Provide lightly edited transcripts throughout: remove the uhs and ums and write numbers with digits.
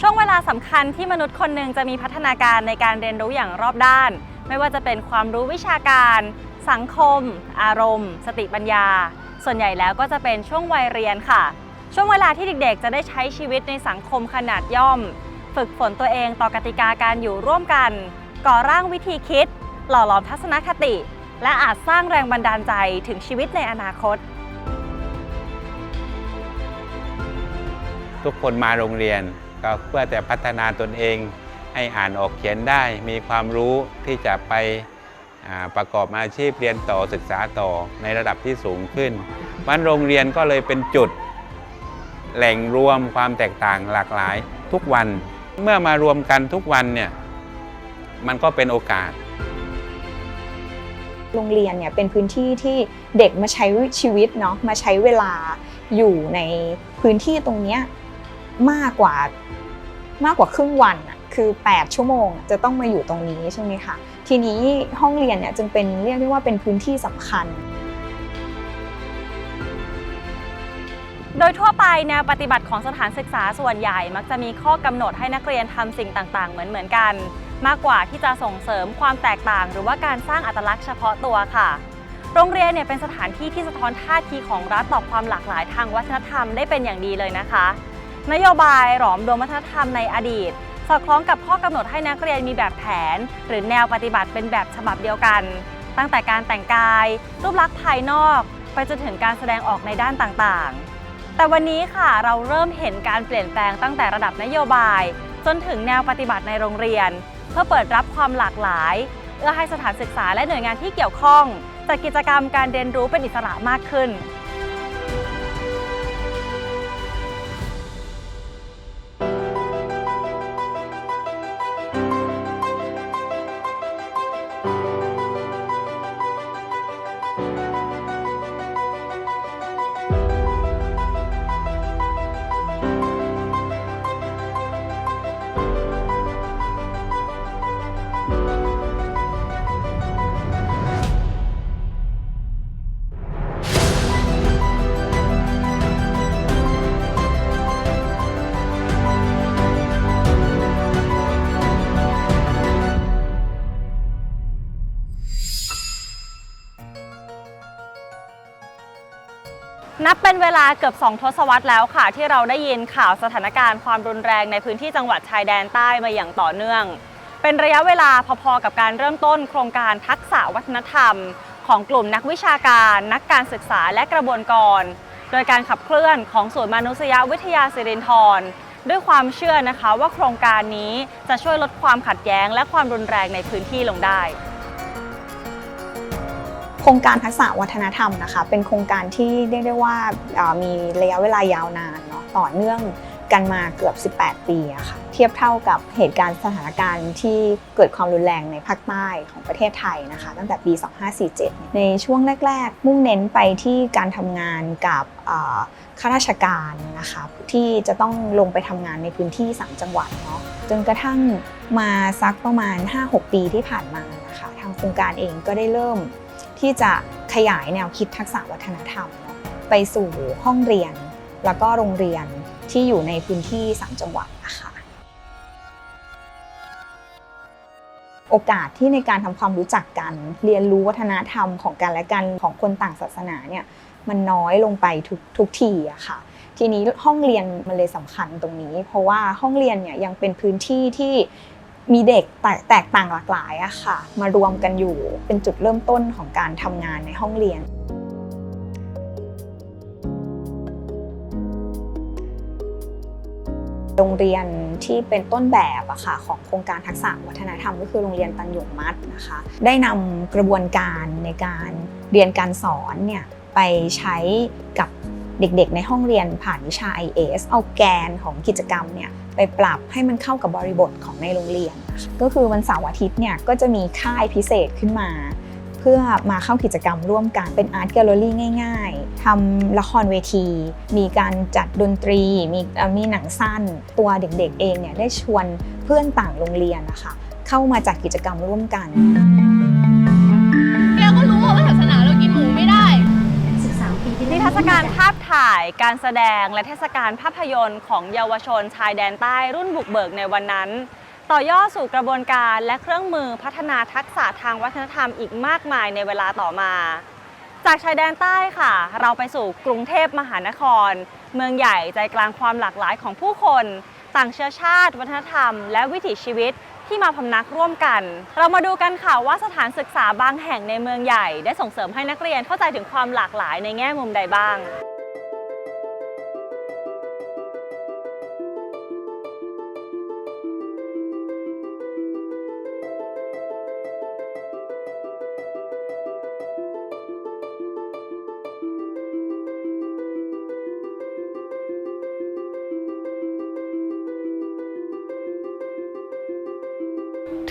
ช่วงเวลาสำคัญที่มนุษย์คนหนึ่งจะมีพัฒนาการในการเรียนรู้อย่างรอบด้านไม่ว่าจะเป็นความรู้วิชาการสังคมอารมณ์สติปัญญาส่วนใหญ่แล้วก็จะเป็นช่วงวัยเรียนค่ะช่วงเวลาที่เด็กๆจะได้ใช้ชีวิตในสังคมขนาดย่อมฝึกฝนตัวเองต่อกติกาการอยู่ร่วมกันก่อร่างวิธีคิดหล่อหลอมทัศนคติและอาจสร้างแรงบันดาลใจถึงชีวิตในอนาคตทุกคนมาโรงเรียนก็เพื่อแต่พัฒนาตนเองให้อ่านออกเขียนได้มีความรู้ที่จะไปประกอบอาชีพเรียนต่อศึกษาต่อในระดับที่สูงขึ้นวันโรงเรียนก็เลยเป็นจุดแหล่งรวมความแตกต่างหลากหลายทุกวันเมื่อมารวมกันทุกวันเนี่ยมันก็เป็นโอกาสโรงเรียนเนี่ยเป็นพื้นที่ที่เด็กมาใช้ชีวิตเนาะมาใช้เวลาอยู่ในพื้นที่ตรงนี้มากกว่าครึ่งวันคือ8ชั่วโมงจะต้องมาอยู่ตรงนี้ใช่ไหมคะทีนี้ห้องเรียนเนี่ยจึงเป็นเรียกได้ว่าเป็นพื้นที่สำคัญโดยทั่วไปแนวปฏิบัติของสถานศึกษาส่วนใหญ่มักจะมีข้อกำหนดให้นักเรียนทำสิ่งต่างๆเหมือนกันมากกว่าที่จะส่งเสริมความแตกต่างหรือว่าการสร้างอัตลักษณ์เฉพาะตัวค่ะโรงเรียนเนี่ยเป็นสถานที่ที่สะท้อนท่าทีของรัฐต่อความหลากหลายทางวัฒนธรรมได้เป็นอย่างดีเลยนะคะนโยบายหลอมรวมวัฒนธรรมในอดีตสอดคล้องกับข้อกำหนดให้นักเรียนมีแบบแผนหรือแนวปฏิบัติเป็นแบบฉบับเดียวกันตั้งแต่การแต่งกายรูปลักษณ์ภายนอกไปจนถึงการแสดงออกในด้านต่างๆแต่วันนี้ค่ะเราเริ่มเห็นการเปลี่ยนแปลงตั้งแต่ระดับนโยบายจนถึงแนวปฏิบัติในโรงเรียนเพื่อเปิดรับความหลากหลายเอื้อให้สถานศึกษาและหน่วยงานที่เกี่ยวข้องจัดกิจกรรมการเรียนรู้เป็นอิสระมากขึ้นนับเป็นเวลาเกือบ2 ทศวรรษแล้วค่ะที่เราได้ยินข่าวสถานการณ์ความรุนแรงในพื้นที่จังหวัดชายแดนใต้มาอย่างต่อเนื่องเป็นระยะเวลาพอๆกับการเริ่มต้นโครงการทักษะวัฒนธรรมของกลุ่มนักวิชาการนักการศึกษาและกระบวนการโดยการขับเคลื่อนของศูนย์มนุษยวิทยาสิรินธรด้วยความเชื่อนะคะว่าโครงการนี้จะช่วยลดความขัดแย้งและความรุนแรงในพื้นที่ลงได้โครงการทักษะวัฒนธรรมนะคะเป็นโครงการที่เรียกได้ว่ามีระยะเวลายาวนานเนาะต่อเนื่องกันมาเกือบ18ปีอะค่ะเทียบเท่ากับเหตุการณ์สถานการณ์ที่เกิดความรุนแรงในภาคใต้ของประเทศไทยนะคะตั้งแต่ปี2547ในช่วงแรกๆมุ่งเน้นไปที่การทำงานกับข้าราชการนะคะที่จะต้องลงไปทำงานในพื้นที่3จังหวัดเนาะจนกระทั่งมาสักประมาณ 5-6 ปีที่ผ่านมานะคะทางโครงการเองก็ได้เริ่มที่จะขยายแนวคิดทักษะวัฒนธรรมไปสู่ห้องเรียนแล้วก็โรงเรียนที่อยู่ในพื้นที่3จังหวัดนะคะโอกาสที่ในการทำความรู้จักกันเรียนรู้วัฒนธรรมของกันและกันของคนต่างศาสนาเนี่ยมันน้อยลงไปทุกทีอะค่ะทีนี้ห้องเรียนมันเลยสำคัญตรงนี้เพราะว่าห้องเรียนเนี่ยยังเป็นพื้นที่ที่มีเด็กแตกต่างหลากหลายอะค่ะมารวมกันอยู่เป็นจุดเริ่มต้นของการทำงานในห้องเรียนโรงเรียนที่เป็นต้นแบบอะค่ะของโครงการทักษะวัฒนธรรมก็คือโรงเรียนตันหยงมัดนะคะได้นำกระบวนการในการเรียนการสอนเนี่ยไปใช้กับเด็กๆในห้องเรียนผ่านวิชา IS เอาแกนของกิจกรรมเนี่ยไปปรับให้มันเข้ากับบริบทของในโรงเรียนก็คือวันเสาร์อาทิตย์เนี่ยก็จะมีค่ายพิเศษขึ้นมาเพื่อมาเข้ากิจกรรมร่วมกันเป็นอาร์ตแกลเลอรี่ง่ายๆทำละครเวทีมีการจัดดนตรีมีหนังสั้นตัวเด็กๆเองเนี่ยได้ชวนเพื่อนต่างโรงเรียนนะคะเข้ามาจัดกิจกรรมร่วมกันเราก็รู้ว่าศาสนาเรากินหมูไม่ได้นิทรรศการภาพ ถ่ายการแสดงและเทศกาลภาพยนตร์ของเยาวชนชายแดนใต้รุ่นบุกเบิกในวันนั้นต่อยอดสู่กระบวนการและเครื่องมือพัฒนาทักษะทางวัฒนธรรมอีกมากมายในเวลาต่อมาจากชายแดนใต้ค่ะเราไปสู่กรุงเทพมหานครเมืองใหญ่ใจกลางความหลากหลายของผู้คนต่างเชื้อชาติวัฒนธรรมและวิถีชีวิตที่มาพำนักร่วมกันเรามาดูกันค่ะว่าสถานศึกษาบางแห่งในเมืองใหญ่ได้ส่งเสริมให้นักเรียนเข้าใจถึงความหลากหลายในแง่มุมใดบ้าง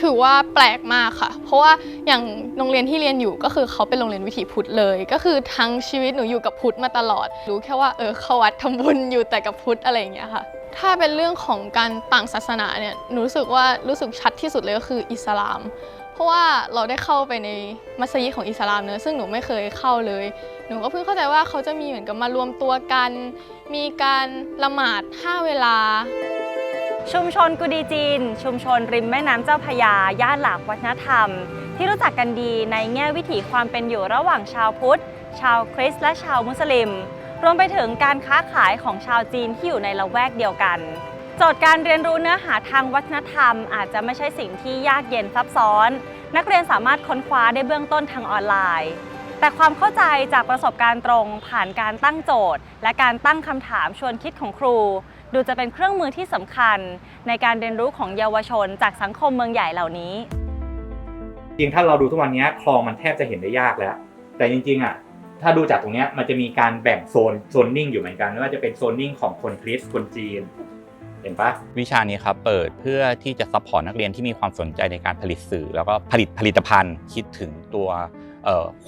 ถือว่าแปลกมากค่ะเพราะว่าอย่างโรงเรียนที่เรียนอยู่ก็คือเขาเป็นโรงเรียนวิถีพุทธเลยก็คือทั้งชีวิตหนูอยู่กับพุทธมาตลอดรู้แค่ว่าเข้าวัดทำบุญอยู่แต่กับพุทธอะไรอย่างเงี้ยค่ะถ้าเป็นเรื่องของการต่างศาสนาเนี่ยหนูรู้สึกชัดที่สุดเลยก็คืออิสลามเพราะว่าเราได้เข้าไปในมัสยิดของอิสลามเนอะซึ่งหนูไม่เคยเข้าเลยหนูก็เพิ่งเข้าใจว่าเขาจะมีเหมือนกับมารวมตัวกันมีการละหมาด5เวลาชุมชนกุดีจีนชุมชนริมแม่น้ำเจ้าพระยาย่านหลากวัฒนธรรมที่รู้จักกันดีในแง่วิถีความเป็นอยู่ระหว่างชาวพุทธชาวคริสต์และชาวมุสลิมรวมไปถึงการค้าขายของชาวจีนที่อยู่ในละแวกเดียวกันโจทย์การเรียนรู้เนื้อหาทางวัฒนธรรมอาจจะไม่ใช่สิ่งที่ยากเย็นซับซ้อนนักเรียนสามารถค้นคว้าได้เบื้องต้นทางออนไลน์แต่ความเข้าใจจากประสบการณ์ตรงผ่านการตั้งโจทย์และการตั้งคำถามชวนคิดของครูดูจะเป็นเครื่องมือที่สำคัญในการเรียนรู้ของเยาวชนจากสังคมเมืองใหญ่เหล่านี้จริงถ้าเราดูทุกวันนี้คลองมันแทบจะเห็นได้ยากแล้วแต่จริงๆถ้าดูจากตรงนี้มันจะมีการแบ่งโซนนิ่งอยู่เหมือนกันไม่ว่าจะเป็นโซนนิ่งของคนคริสต์คนจีนเห็นปะวิชานี้ครับเปิดเพื่อที่จะซัพพอร์ตนักเรียนที่มีความสนใจในการผลิตสื่อแล้วก็ผลิตภัณฑ์คิดถึงตัว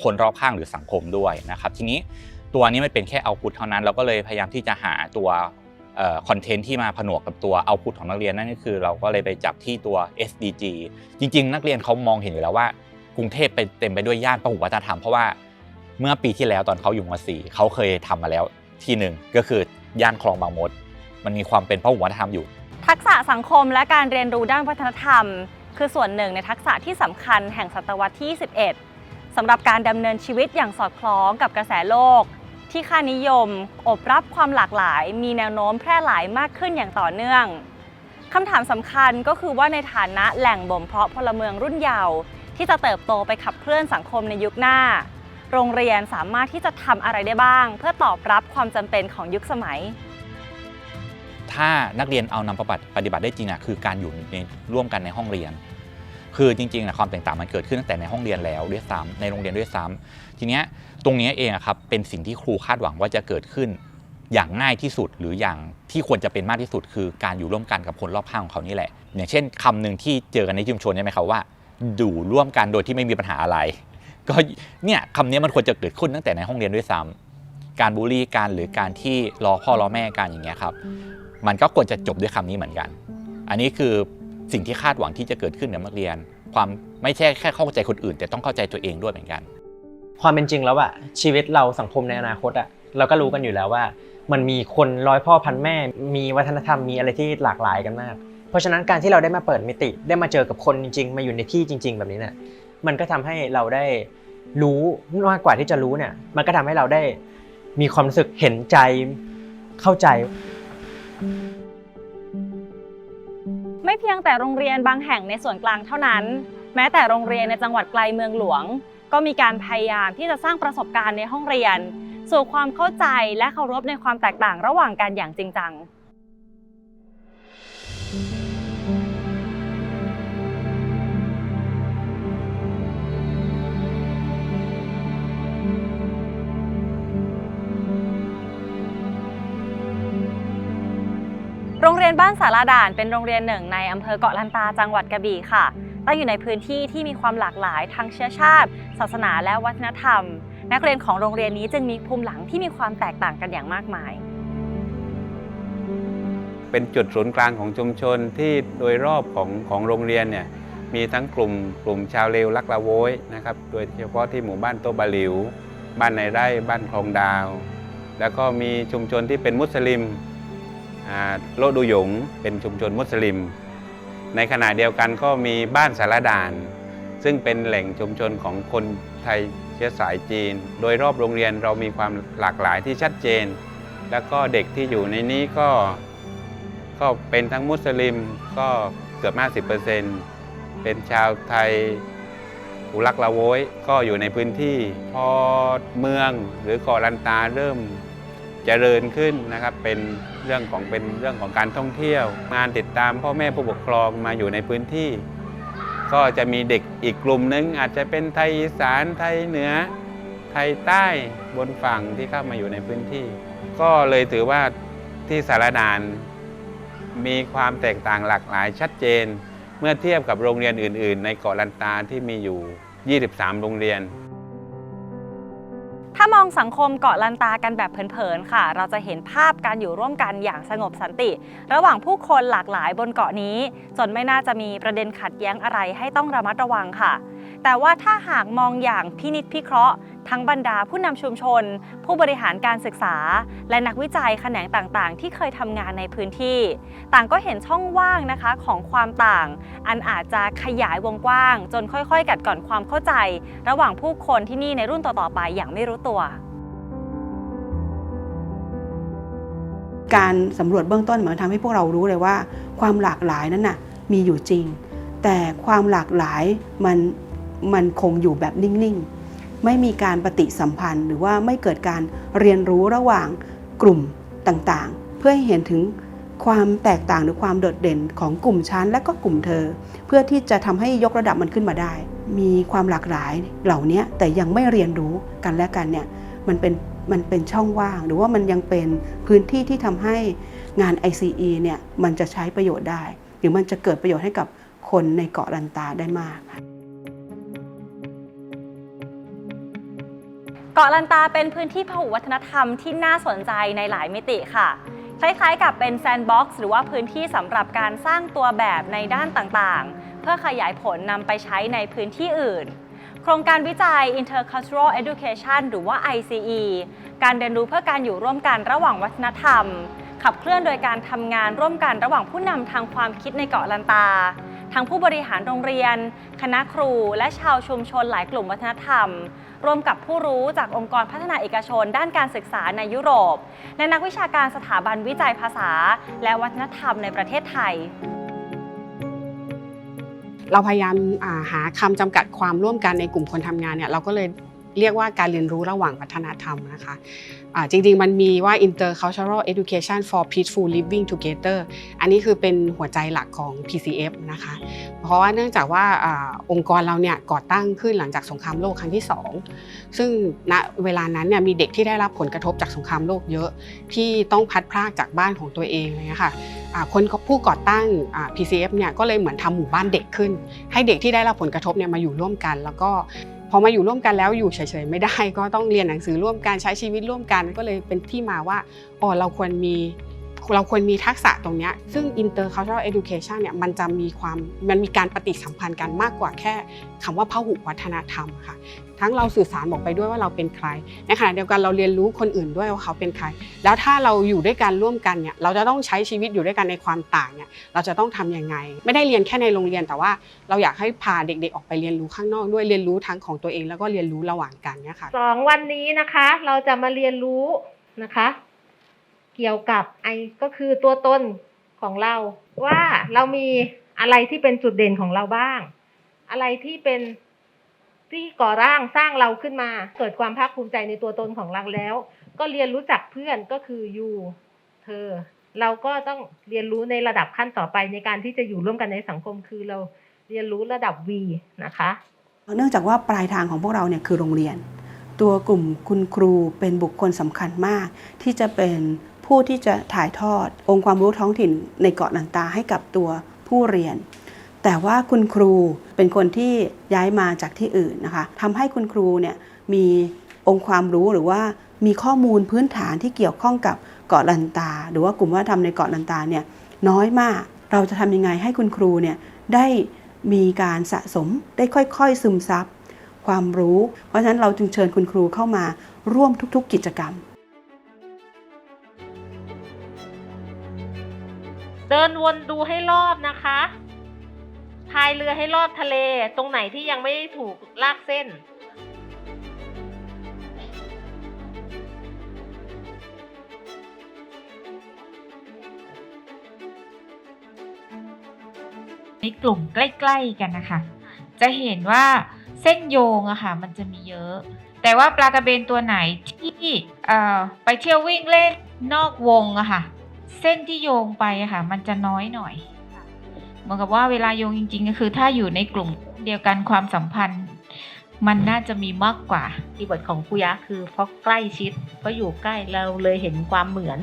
คนรอบข้างหรือสังคมด้วยนะครับทีนี้ตัวนี้ไม่เป็นแค่เอาท์พุตเท่านั้นเราก็เลยพยายามที่จะหาตัวคอนเทนต์ที่มาผนวกกับตัวเอาท์พุตของนักเรียนนั่นก็คือเราก็เลยไปจับที่ตัว SDG จริงๆนักเรียนเขามองเห็นอยู่แล้วว่ากรุงเทพเต็มไปด้วยย่านพหุวัฒนธรรมเพราะว่าเมื่อปีที่แล้วตอนเขาอยู่ม.4 เขาเคยทำมาแล้วที่หนึ่งก็คือย่านคลองบางมดมันมีความเป็นพหุวัฒนธรรมอยู่ทักษะสังคมและการเรียนรู้ด้านวัฒนธรรมคือส่วนหนึ่งในทักษะที่สำคัญแห่งศตวรรษที่ 21สำหรับการดำเนินชีวิตอย่างสอดคล้องกับกระแสโลกที่ค่านิยมอบรับความหลากหลายมีแนวโน้มแพร่หลายมากขึ้นอย่างต่อเนื่องคำถามสำคัญก็คือว่าในฐานะแหล่งบ่มเพาะพลเมืองรุ่นเยาว์ที่จะเติบโตไปขับเคลื่อนสังคมในยุคหน้าโรงเรียนสามารถที่จะทำอะไรได้บ้างเพื่อตอบรับความจำเป็นของยุคสมัยถ้านักเรียนเอานำปฏิบัติได้จริงคือการอยู่ร่วมกันในห้องเรียนคือจริงๆความแตกต่างมันเกิดขึ้นตั้งแต่ในห้องเรียนแล้วด้วยซ้ำในโรงเรียนด้วยซ้ำทีนี้ตรงนี้เองครับเป็นสิ่งที่ครูคาดหวังว่าจะเกิดขึ้นอย่างง่ายที่สุดหรืออย่างที่ควรจะเป็นมากที่สุดคือการอยู่ร่วมกันกับคนรอบข้างของเขานี่แหละอย่างเช่นคำหนึ่งที่เจอกันในชุมชนใช่ไหมครับว่าอยู่ร่วมกันโดยที่ไม่มีปัญหาอะไรก็เนี่ยคำนี้มันควรจะเกิดขึ้นตั้งแต่ในห้องเรียนด้วยซ้ำการบูลลี่กันหรือการที่ล้อพ่อล้อแม่กันอย่างเงี้ยครับมันก็ควรจะจบด้วยคำนี้เหมือนกันอันนี้คือสิ่งที่คาดหวังที่จะเกิดขึ้นในนักเรียนความไม่ใช่แค่เข้าใจคนอื่นแต่ต้องเข้าใจตัวเองด้วยเหมือนกันความเป็นจริงแล้วชีวิตเราสังคมในอนาคตเราก็รู้กันอยู่แล้วว่ามันมีคนร้อยพ่อพันแม่มีวัฒนธรรมมีอะไรที่หลากหลายกันมากเพราะฉะนั้นการที่เราได้มาเปิดมิติได้มาเจอกับคนจริงๆมาอยู่ในที่จริงๆแบบนี้เนี่ยมันก็ทำให้เราได้รู้มากกว่าที่จะรู้เนี่ยมันก็ทำให้เราได้มีความรู้สึกเห็นใจเข้าใจไม่เพียงแต่โรงเรียนบางแห่งในส่วนกลางเท่านั้นแม้แต่โรงเรียนในจังหวัดไกลเมืองหลวงก็มีการพยายามที่จะสร้างประสบการณ์ในห้องเรียนสู่ความเข้าใจและเคารพในความแตกต่างระหว่างกันอย่างจริงจังโรงเรียนบ้านสาราด่านเป็นโรงเรียนหนึ่งในอำเภอเกาะลันตาจังหวัดกระบี่ค่ะตั้งอยู่ในพื้นที่ที่มีความหลากหลายทางเชื้อชาติศาสนาและวัฒนธรรมนักเรียนของโรงเรียนนี้จึงมีภูมิหลังที่มีความแตกต่างกันอย่างมากมายเป็นจุดศูนย์กลางของชุมชนที่โดยรอบของโรงเรียนเนี่ยมีทั้งกลุ่มชาวเลวลักละโวยนะครับโดยเฉพาะที่หมู่บ้านโตบะหลิวบ้านในไร่บ้านคลองดาว แล้วก็มีชุมชนที่เป็นมุสลิมโลดูหยงเป็นชุมชนมุสลิมในขณะเดียวกันก็มีบ้านสารด่านซึ่งเป็นแหล่งชุมชนของคนไทยเชื้อสายจีนโดยรอบโรงเรียนเรามีความหลากหลายที่ชัดเจนแล้วก็เด็กที่อยู่ในนี้ก็เป็นทั้งมุสลิมก็เกือบ 50% เป็นชาวไทยอุรักละโวยก็อยู่ในพื้นที่พอเมืองหรือเกาะลันตาเริ่มเจริญขึ้นนะครับเป็นเรื่องของการท่องเที่ยวงานติดตามพ่อแม่ผู้ปกครองมาอยู่ในพื้นที่ก็จะมีเด็กอีกกลุ่มนึงอาจจะเป็นไทยอีสานไทยเหนือไทยใต้บนฝั่งที่เข้ามาอยู่ในพื้นที่ก็เลยถือว่าที่สารด่านมีความแตกต่างหลากหลายชัดเจนเมื่อเทียบกับโรงเรียนอื่นๆในเกาะลันตาที่มีอยู่ 23 โรงเรียน ถ้ามองสังคมเกาะลันตากันแบบเผินๆค่ะเราจะเห็นภาพการอยู่ร่วมกันอย่างสงบสันติ ระหว่างผู้คนหลากหลายบนเกาะนี้จนไม่น่าจะมีประเด็นขัดแย้งอะไรให้ต้องระมัดระวังค่ะแต่ว่าถ้าหากมองอย่างพินิจพิเคราะห์ทั้งบรรดาผู้นำชุมชนผู้บริหารการศึกษาและนักวิจัยแขนงต่างๆที่เคยทำงานในพื้นที่ต่างก็เห็นช่องว่างนะคะของความต่างอันอาจจะขยายวงกว้างจนค่อยๆกัดก่อนความเข้าใจระหว่างผู้คนที่นี่ในรุ่นต่อๆไปอย่างไม่รู้ตัว การสำรวจเบื้องต้นมันทำให้พวกเรารู้เลยว่าความหลากหลายนั้นน่ะมีอยู่จริงแต่ความหลากหลายมันคงอยู่แบบนิ่งๆไม่มีการปฏิสัมพันธ์หรือว่าไม่เกิดการเรียนรู้ระหว่างกลุ่มต่างๆเพื่อให้เห็นถึงความแตกต่างหรือความโดดเด่นของกลุ่มฉันและก็กลุ่มเธอเพื่อที่จะทำให้ยกระดับมันขึ้นมาได้มีความหลากหลายเหล่านี้แต่ยังไม่เรียนรู้กันและกันเนี่ยมันเป็นช่องว่างหรือว่ามันยังเป็นพื้นที่ที่ทำให้งาน ICE เนี่ยมันจะใช้ประโยชน์ได้หรือมันจะเกิดประโยชน์ให้กับคนในเกาะลันตาได้มากเกาะลันตาเป็นพื้นที่พหุวัฒนธรรมที่น่าสนใจในหลายมิติค่ะคล้ายๆกับเป็นแซนด์บ็อกซ์หรือว่าพื้นที่สำหรับการสร้างตัวแบบในด้านต่างๆเพื่อขยายผลนำไปใช้ในพื้นที่อื่นโครงการวิจัย Intercultural Education หรือว่า ICE การเรียนรู้เพื่อการอยู่ร่วมกันระหว่างวัฒนธรรมขับเคลื่อนโดยการทำงานร่วมกันระหว่างผู้นำทางความคิดในเกาะลันตาทั้งผู้บริหารโรงเรียนคณะครูและชาวชุมชนหลายกลุ่มวัฒนธรรมร่วมกับผู้รู้จากองค์กรพัฒนาเอกชนด้านการศึกษาในยุโรปและนักวิชาการสถาบันวิจัยภาษาและวัฒนธรรมในประเทศไทยเราพยายามหาคำจำกัดความร่วมกันในกลุ่มคนทำงานเนี่ยเราก็เลยเรียกว่าการเรียนรู้ระหว่างวัฒนธรรมนะคะจริงๆมันมีว่า Intercultural Education for Peaceful Living Together อันนี้คือเป็นหัวใจหลักของ PCF นะคะเพราะว่าเนื่องจากว่าองค์กรเราเนี่ยก่อตั้งขึ้นหลังจากสงครามโลกครั้งที่2ซึ่งณเวลานั้นเนี่ยมีเด็กที่ได้รับผลกระทบจากสงครามโลกเยอะที่ต้องพัดพรากจากบ้านของตัวเองอะไรเงี้ยค่ะคนผู้ก่อตั้งPCF เนี่ยก็เลยเหมือนทำหมู่บ้านเด็กขึ้นให้เด็กที่ได้รับผลกระทบเนี่ยมาอยู่ร่วมกันแล้วก็พอมาอยู่ร่วมกันแล้วอยู่เฉยๆไม่ได้ก็ต้องเรียนหนังสือร่วมกันใช้ชีวิตร่วมกันก็เลยเป็นที่มาว่าเราควรมีทักษะตรงนี้ซึ่ง Intercultural Education เนี่ยมันมีการปฏิสัมพันธ์กันมากกว่าแค่คำว่าพหุวัฒนธรรมค่ะทั้งเราสื่อสารบอกไปด้วยว่าเราเป็นใครในขณะเดียวกันเราเรียนรู้คนอื่นด้วยว่าเขาเป็นใครแล้วถ้าเราอยู่ด้วยกันร่วมกันเนี่ยเราจะต้องใช้ชีวิตอยู่ด้วยกันในความต่างเนี่ยเราจะต้องทำยังไงไม่ได้เรียนแค่ในโรงเรียนแต่ว่าเราอยากให้พาเด็กๆออกไปเรียนรู้ข้างนอกด้วยเรียนรู้ทั้งของตัวเองแล้วก็เรียนรู้ระหว่างกันเนี่ยค่ะ2 วันนี้นะคะเราจะมาเรียนรู้นะคะเกี่ยวกับก็คือตัวตนของเราว่าเรามีอะไรที่เป็นจุดเด่นของเราบ้างอะไรที่เป็นที่ก่อร่างสร้างเราขึ้นมาเกิดความภาคภูมิใจในตัวตนของเราแล้วก็เรียนรู้จักเพื่อนก็คือyouเธอเราก็ต้องเรียนรู้ในระดับขั้นต่อไปในการที่จะอยู่ร่วมกันในสังคมคือเราเรียนรู้ระดับ V นะคะเนื่องจากว่าปลายทางของพวกเราเนี่ยคือโรงเรียนตัวกลุ่มคุณครูเป็นบุคคลสำคัญมากที่จะเป็นผู้ที่จะถ่ายทอดองค์ความรู้ท้องถิ่นในเกาะลันตาให้กับตัวผู้เรียนแต่ว่าคุณครูเป็นคนที่ย้ายมาจากที่อื่นนะคะทำให้คุณครูเนี่ยมีองค์ความรู้หรือว่ามีข้อมูลพื้นฐานที่เกี่ยวข้องกับเกาะลันตาหรือว่ากลุ่มวัฒนธรรมในเกาะลันตาเนี่ยน้อยมากเราจะทำยังไงให้คุณครูเนี่ยได้มีการสะสมได้ค่อยๆซึมซับความรู้เพราะฉะนั้นเราจึงเชิญคุณครูเข้ามาร่วมทุกๆกิจกรรม เดินวนดูให้รอบนะคะพายเรือให้รอบทะเลตรงไหนที่ยังไม่ได้ถูกลากเส้นในกลุ่มใกล้ๆกันนะคะจะเห็นว่าเส้นโยงอะค่ะมันจะมีเยอะแต่ว่าปลากระเบนตัวไหนที่ไปเที่ยววิ่งเล่นนอกวงอะค่ะเส้นที่โยงไปอะค่ะมันจะน้อยหน่อยเหมือนกับว่าเวลาโยงจริงๆก็คือถ้าอยู่ในกลุ่มเดียวกันความสัมพันธ์มันน่าจะมีมากกว่าคีย์เวิร์ดของครูยะคือเพราะใกล้ชิดเพราะอยู่ใกล้เราเลยเห็นความเหมือน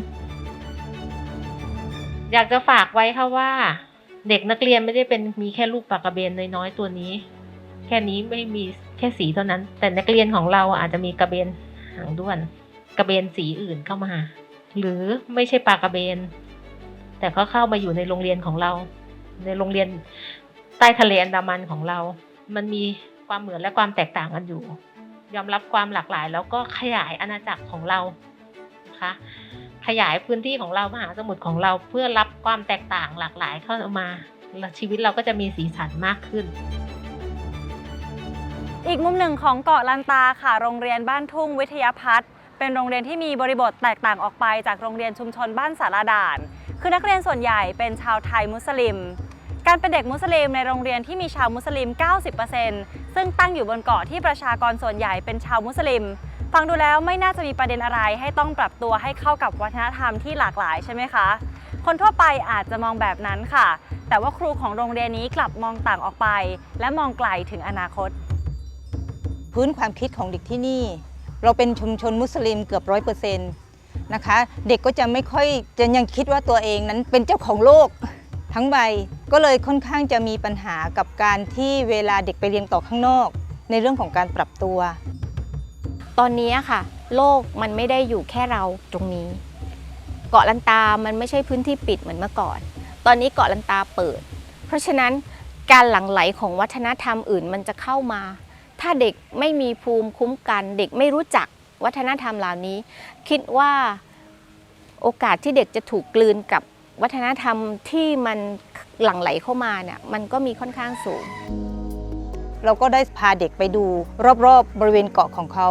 อยากจะฝากไว้ค่ะว่าเด็กนักเรียนไม่ได้เป็นมีแค่ลูกปลากระเบนน้อยๆตัวนี้แค่นี้ไม่มีแค่สีเท่านั้นแต่นักเรียนของเราอาจจะมีกระเบนหางด้วนกระเบนสีอื่นเข้ามาหรือไม่ใช่ปลากระเบนแต่ก็เข้ามาอยู่ในโรงเรียนของเราในโรงเรียนใต้ทะเลอันดามันของเรามันมีความเหมือนและความแตกต่างกันอยู่ยอมรับความหลากหลายแล้วก็ขยายอาณาจักรของเรานะคะขยายพื้นที่ของเรามหาสมุทรของเราเพื่อรับความแตกต่างหลากหลายเข้ามาแล้วชีวิตเราก็จะมีสีสันมากขึ้นอีกมุมหนึ่งของเกาะลันตาค่ะโรงเรียนบ้านทุ่งวิทยาพัฒน์เป็นโรงเรียนที่มีบริบทแตกต่างออกไปจากโรงเรียนชุมชนบ้านสารด่านคือนักเรียนส่วนใหญ่เป็นชาวไทยมุสลิมการเป็นเด็กมุสลิมในโรงเรียนที่มีชาวมุสลิม 90% ซึ่งตั้งอยู่บนเกาะที่ประชากรส่วนใหญ่เป็นชาวมุสลิมฟังดูแล้วไม่น่าจะมีประเด็นอะไรให้ต้องปรับตัวให้เข้ากับวัฒนธรรมที่หลากหลายใช่ไหมคะคนทั่วไปอาจจะมองแบบนั้นค่ะแต่ว่าครูของโรงเรียนนี้กลับมองต่างออกไปและมองไกลถึงอนาคตพื้นความคิดของเด็กที่นี่เราเป็นชุมชนมุสลิมเกือบ 100% นะคะเด็กก็จะไม่ค่อยจะยังคิดว่าตัวเองนั้นเป็นเจ้าของโลกทั้งใบก็เลยค่อนข้างจะมีปัญหากับการที่เวลาเด็กไปเรียนต่อข้างนอกในเรื่องของการปรับตัวตอนนี้ค่ะโลกมันไม่ได้อยู่แค่เราตรงนี้เกาะลันตามันไม่ใช่พื้นที่ปิดเหมือนเมื่อก่อนตอนนี้เกาะลันตาเปิดเพราะฉะนั้นการหลั่งไหลของวัฒนธรรมอื่นมันจะเข้ามาถ้าเด็กไม่มีภูมิคุ้มกันเด็กไม่รู้จักวัฒนธรรมเหล่านี้คิดว่าโอกาสที่เด็กจะถูกกลืนกับวัฒนธรรมที่มันหลั่งไหลเข้ามาเนี่ยมันก็มีค่อนข้างสูงเราก็ได้พาเด็กไปดูรอบๆบริเวณเกาะของเขา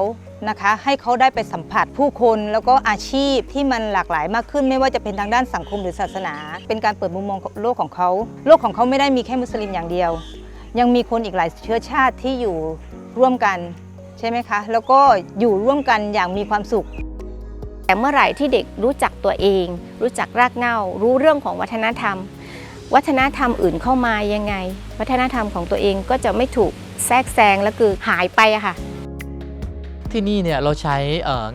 นะคะให้เขาได้ไปสัมผัสผู้คนแล้วก็อาชีพที่มันหลากหลายมากขึ้นไม่ว่าจะเป็นทางด้านสังคมหรือศาสนาเป็นการเปิดมุมมองโลกของเขาโลกของเขาไม่ได้มีแค่มุสลิมอย่างเดียวยังมีคนอีกหลายเชื้อชาติที่อยู่ร่วมกันใช่ไหมคะแล้วก็อยู่ร่วมกันอย่างมีความสุขแต่เมื่อไหร่ที่เด็กรู้จักตัวเองรู้จักรากเหง้ารู้เรื่องของวัฒนธรรมวัฒนธรรมอื่นเข้ามายังไงวัฒนธรรมของตัวเองก็จะไม่ถูกแทรกแซงและคือหายไปอะค่ะที่นี่เนี่ยเราใช้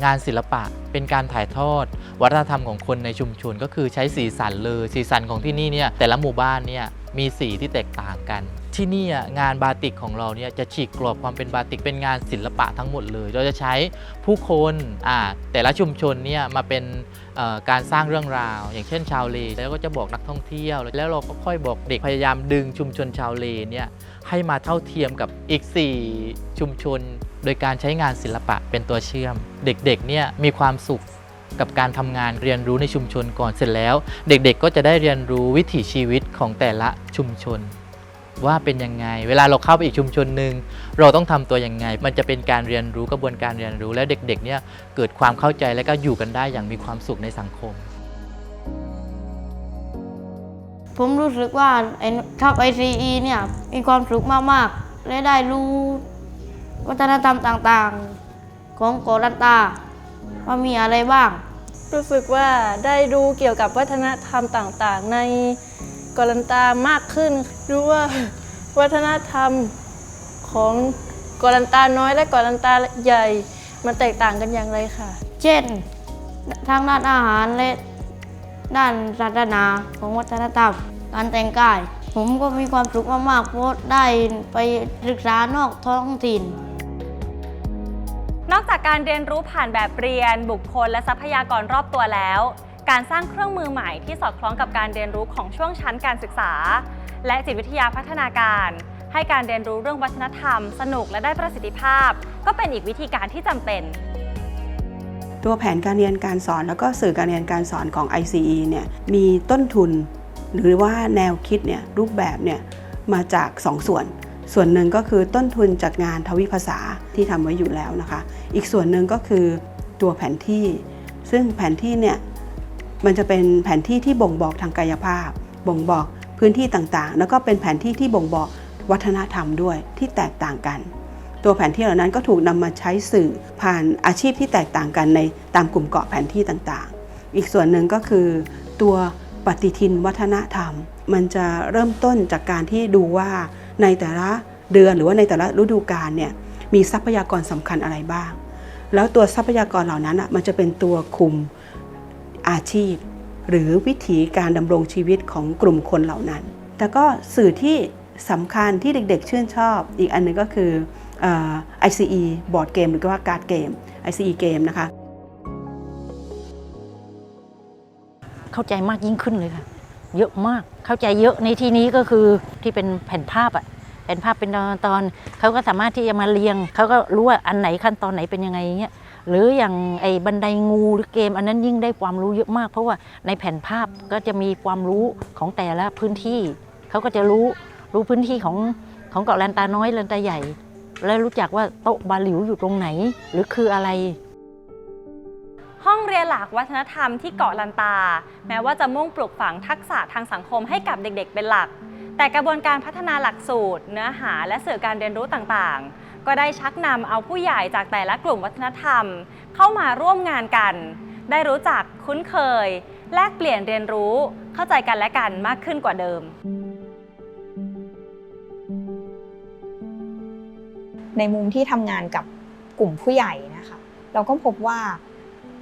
งานศิลปะเป็นการถ่ายทอดวัฒนธรรมของคนในชุมชนก็คือใช้สีสันเลยสีสันของที่นี่เนี่ยแต่ละหมู่บ้านเนี่ยมีสีที่แตกต่างกันที่นี่งานบาติกของเราเนี่ยจะฉีกกรอบความเป็นบาติกเป็นงานศิลปะทั้งหมดเลยเราจะใช้ผู้คนแต่ละชุมชนเนี่ยมาเป็นการสร้างเรื่องราวอย่างเช่นชาวเลแล้วก็จะบอกนักท่องเที่ยวแล้วเราก็ค่อยบอกเด็กพยายามดึงชุมชนชาวเลเนี่ยให้มาเท่าเทียมกับอีก4ชุมชนโดยการใช้งานศิลปะเป็นตัวเชื่อมเด็กๆเนี่ยมีความสุขกับการทำงานเรียนรู้ในชุมชนก่อนเสร็จแล้วเด็กๆก็จะได้เรียนรู้วิถีชีวิตของแต่ละชุมชนว่าเป็นยังไงเวลาเราเข้าไปอีกชุมชนหนึ่งเราต้องทำตัวยังไงมันจะเป็นการเรียนรู้กระบวนการเรียนรู้แล้วเด็กๆเนี่ยเกิดความเข้าใจและก็อยู่กันได้อย่างมีความสุขในสังคมผมรู้สึกว่าทับ ICE เนี่ยมีความสุขมากๆและได้รู้วัฒนธรรมต่างๆของเกาะลันตาว่ามีอะไรบ้างรู้สึกว่าได้รู้เกี่ยวกับวัฒนธรรมต่างๆในเกาะลันตามากขึ้นรู้ว่าวัฒนธรรมของเกาะลันตาน้อยและเกาะลันตาใหญ่มันแตกต่างกันอย่างไรค่ะเช่นทางด้านอาหารและด้านศาสนาของวัฒนธรรมการแต่งกายผมก็มีความสุขมากๆเพราะได้ไปศึกษานอกท้องถิ่นนอกจากการเรียนรู้ผ่านแบบเรียนบุคคลและทรัพยากรรอบตัวแล้วการสร้างเครื่องมือใหม่ที่สอดคล้องกับการเรียนรู้ของช่วงชั้นการศึกษาและจิตวิทยาพัฒนาการให้การเรียนรู้เรื่องวัฒนธรรมสนุกและได้ประสิทธิภาพก็เป็นอีกวิธีการที่จำเป็นตัวแผนการเรียนการสอนแล้วก็สื่อการเรียนการสอนของ ICE เนี่ยมีต้นทุน หรือว่าแนวคิดเนี่ยรูปแบบเนี่ยมาจาก2 ส่วนหนึ่งก็คือต้นทุนจากงานทวิภาษาที่ทำไว้อยู่แล้วนะคะอีกส่วนหนึ่งก็คือตัวแผนที่ซึ่งแผนที่เนี่ยมันจะเป็นแผนที่ที่บ่งบอกทางกายภาพบ่งบอกพื้นที่ต่างๆแล้วก็เป็นแผนที่ที่บ่งบอกวัฒนธรรมด้วยที่แตกต่างกันตัวแผนที่เหล่านั้นก็ถูกนำมาใช้สื่อผ่านอาชีพที่แตกต่างกันในตามกลุ่มเกาะแผนที่ต่างๆอีกส่วนหนึ่งก็คือตัวปฏิทินวัฒนธรรมมันจะเริ่มต้นจากการที่ดูว่าในแต่ละเดือนหรือว่าในแต่ละฤดูกาลเนี่ยมีทรัพยากรสำคัญอะไรบ้างแล้วตัวทรัพยากรเหล่านั้นมันจะเป็นตัวคุมอาชีพหรือวิถีการดำรงชีวิตของกลุ่มคนเหล่านั้นแต่ก็สื่อที่สำคัญที่เด็กๆชื่นชอบอีกอันหนึ่งก็คือICE บอร์ดเกมหรือว่าการ์ดเกม ICE เกมนะคะเข้าใจมากยิ่งขึ้นเลยค่ะเยอะมากเข้าใจเยอะในที่นี้ก็คือที่เป็นแผ่นภาพแผ่นภาพเป็นตอนเขาก็สามารถที่จะมาเรียงเขาก็รู้ว่าอันไหนขั้นตอนไหนเป็นยังไงเงี้ยหรืออย่างไอ้บันไดงูหรือเกมอันนั้นยิ่งได้ความรู้เยอะมากเพราะว่าในแผ่นภาพก็จะมีความรู้ของแต่ละพื้นที่เขาก็จะรู้พื้นที่ของเกาะลันตาน้อยลันตาใหญ่และรู้จักว่าโต๊ะบาหลิวอยู่ตรงไหนหรือคืออะไรห้องเรียนหลากวัฒนธรรมที่เกาะลันตาแม้ว่าจะมุ่งปลูกฝังทักษะทางสังคมให้กับเด็กๆเป็นหลักแต่กระบวนการพัฒนาหลักสูตรเนื้อหาและสื่อการเรียนรู้ต่างๆก็ได้ชักนำเอาผู้ใหญ่จากแต่ละกลุ่มวัฒนธรรมเข้ามาร่วมงานกันได้รู้จักคุ้นเคยแลกเปลี่ยนเรียนรู้เข้าใจกันและกันมากขึ้นกว่าเดิมในมุมที่ทำงานกับกลุ่มผู้ใหญ่นะคะเราก็พบว่า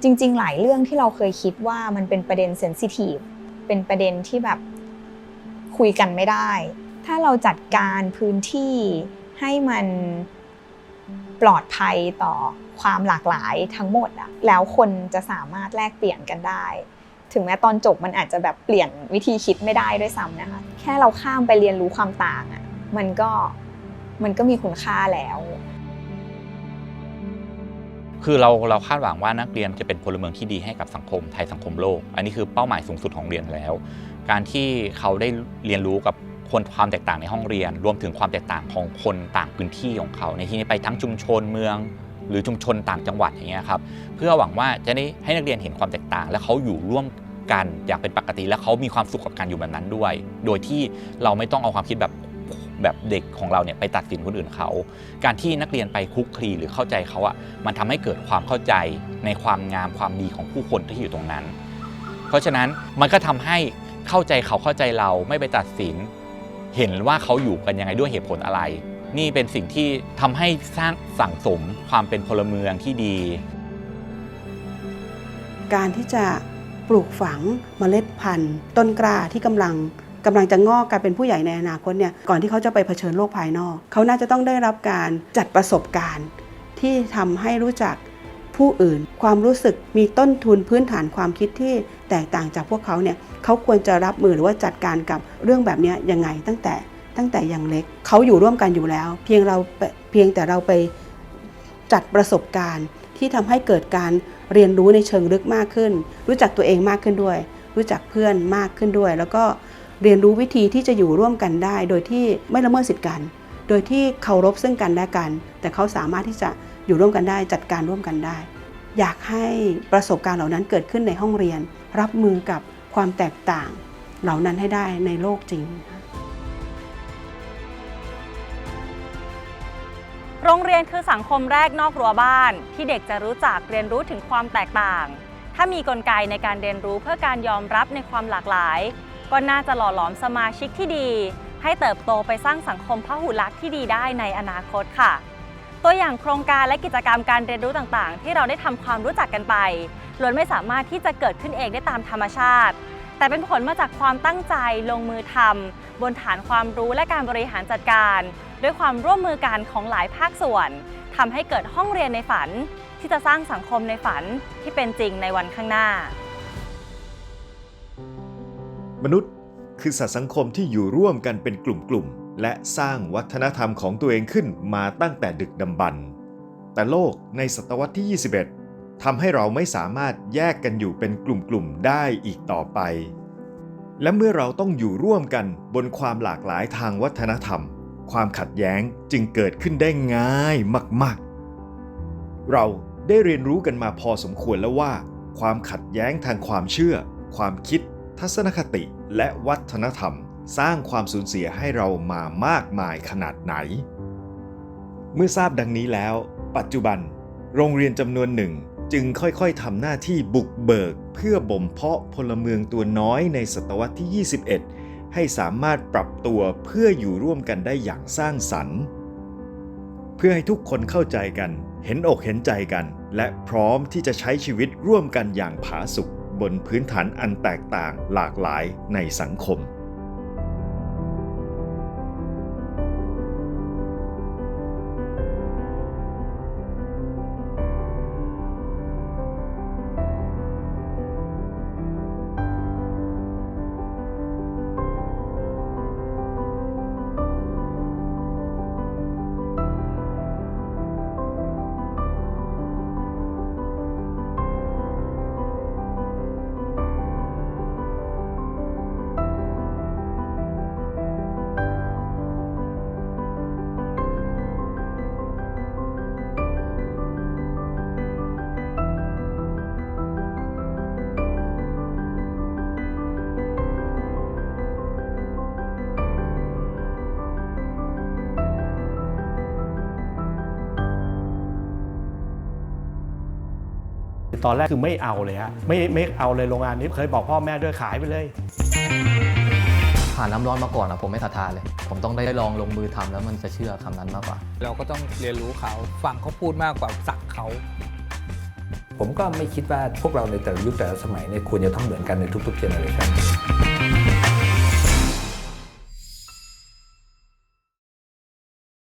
จริงๆหลายเรื่องที่เราเคยคิดว่ามันเป็นประเด็นเซนซิทีฟเป็นประเด็นที่แบบคุยกันไม่ได้ถ้าเราจัดการพื้นที่ให้มันปลอดภัยต่อความหลากหลายทั้งหมดแล้วคนจะสามารถแลกเปลี่ยนกันได้ถึงแม้ตอนจบมันอาจจะแบบเปลี่ยนวิธีคิดไม่ได้ด้วยซ้ำนะคะแค่เราข้ามไปเรียนรู้ความต่างมันก็มีคุณค่าแล้วคือเราคาดหวังว่านักเรียนจะเป็นพลเมืองที่ดีให้กับสังคมไทยสังคมโลกอันนี้คือเป้าหมายสูงสุดของเรียนแล้วการที่เขาได้เรียนรู้กับคนความแตกต่างในห้องเรียนรวมถึงความแตกต่างของคนต่างพื้นที่ของเขาในที่นี้ไปทั้งชุมชนเมืองหรือชุมชนต่างจังหวัดอย่างเงี้ยครับเพื่อหวังว่าจะได้ให้นักเรียนเห็นความแตกต่างและเขาอยู่ร่วมกันอย่างเป็นปกติและเขามีความสุขกับการอยู่แบบนั้นด้วยโดยที่เราไม่ต้องเอาความคิดแบบเด็กของเราเนี่ยไปตัดสินคนอื่นเขาการที่นักเรียนไปคลุกคลีหรือเข้าใจเขามันทำให้เกิดความเข้าใจในความงามความดีของผู้คนที่อยู่ตรงนั้นเพราะฉะนั้นมันก็ทำให้เข้าใจเขาเข้าใจเราไม่ไปตัดสินเห็นว่าเขาอยู่กันยังไงด้วยเหตุผลอะไรนี่เป็นสิ่งที่ทำให้สร้างสั่งสมความเป็นพลเมืองที่ดีการที่จะปลูกฝังเมล็ดพันธุ์ต้นกล้าที่กำลังจะงอกกลายเป็นผู้ใหญ่ในอนาคตเนี่ยก่อนที่เขาจะไปเผชิญโลกภายนอกเขาน่าจะต้องได้รับการจัดประสบการณ์ที่ทำให้รู้จักผู้อื่นความรู้สึกมีต้นทุนพื้นฐานความคิดที่แตกต่างจากพวกเขาเนี่ยเขาควรจะรับมือหรือว่าจัดการกับเรื่องแบบนี้ยังไงตั้งแต่ยังเล็กเขาอยู่ร่วมกันอยู่แล้วเพียงแต่เราไปจัดประสบการณ์ที่ทำให้เกิดการเรียนรู้ในเชิงลึกมากขึ้นรู้จักตัวเองมากขึ้นด้วยรู้จักเพื่อนมากขึ้นด้วยแล้วก็เรียนรู้วิธีที่จะอยู่ร่วมกันได้โดยที่ไม่ละเมิดสิทธิกันโดยที่เคารพซึ่งกันและกันแต่เขาสามารถที่จะอยู่ร่วมกันได้จัดการร่วมกันได้อยากให้ประสบการณ์เหล่านั้นเกิดขึ้นในห้องเรียนรับมือกับความแตกต่างเหล่านั้นให้ได้ในโลกจริงโรงเรียนคือสังคมแรกนอกรั้วบ้านที่เด็กจะรู้จักเรียนรู้ถึงความแตกต่างถ้ามีกลไกในการเรียนรู้เพื่อการยอมรับในความหลากหลายก็น่าจะหล่อหลอมสมาชิกที่ดีให้เติบโตไปสร้างสังคมพหุรักษ์ที่ดีได้ในอนาคตค่ะตัวอย่างโครงการและกิจกรรมการเรียนรู้ต่างๆที่เราได้ทำความรู้จักกันไปล้วนไม่สามารถที่จะเกิดขึ้นเองได้ตามธรรมชาติแต่เป็นผลมาจากความตั้งใจลงมือทำบนฐานความรู้และการบริหารจัดการด้วยความร่วมมือกันของหลายภาคส่วนทำให้เกิดห้องเรียนในฝันที่จะสร้างสังคมในฝันที่เป็นจริงในวันข้างหน้ามนุษย์คือสัตว์สังคมที่อยู่ร่วมกันเป็นกลุ่มๆและสร้างวัฒนธรรมของตัวเองขึ้นมาตั้งแต่ดึกดำบรรพ์แต่โลกในศตวรรษที่ 21ทำให้เราไม่สามารถแยกกันอยู่เป็นกลุ่มๆได้อีกต่อไป และเมื่อเราต้องอยู่ร่วมกันบนความหลากหลายทางวัฒนธรรม ความขัดแย้งจึงเกิดขึ้นได้ง่ายมากๆ เราได้เรียนรู้กันมาพอสมควรแล้วว่า ความขัดแย้งทางความเชื่อ ความคิด ทัศนคติ และวัฒนธรรม สร้างความสูญเสียให้เรามามากมายขนาดไหน เมื่อทราบดังนี้แล้ว ปัจจุบันโรงเรียนจำนวนหนึ่งจึงค่อยๆทำหน้าที่บุกเบิกเพื่อบ่มเพาะพลเมืองตัวน้อยในศตวรรษที่ 21 ให้สามารถปรับตัวเพื่ออยู่ร่วมกันได้อย่างสร้างสรรค์ เพื่อให้ทุกคนเข้าใจกันเห็นอกเห็นใจกัน และพร้อมที่จะใช้ชีวิตร่วมกันอย่างผาสุกบนพื้นฐานอันแตกต่างหลากหลายในสังคม ตอนแรกคือไม่เอาเลยฮะไม่เอาเลยโรงงานนี้เคยบอกพ่อแม่ด้วยขายไปเลยผ่านน้ำร้อนมาก่อนนะผมไม่ศรัทธาเลยผมต้องได้ลองลงมือทำแล้วมันจะเชื่อคำนั้นมากกว่าเราก็ต้องเรียนรู้เขาฟังเขาพูดมากกว่าสักเขา ผมก็ไม่คิดว่าพวกเราในแต่ละยุคแต่ละสมัยเนี่ยควรจะต้องเหมือนกันในทุกๆเจเนอเรชัน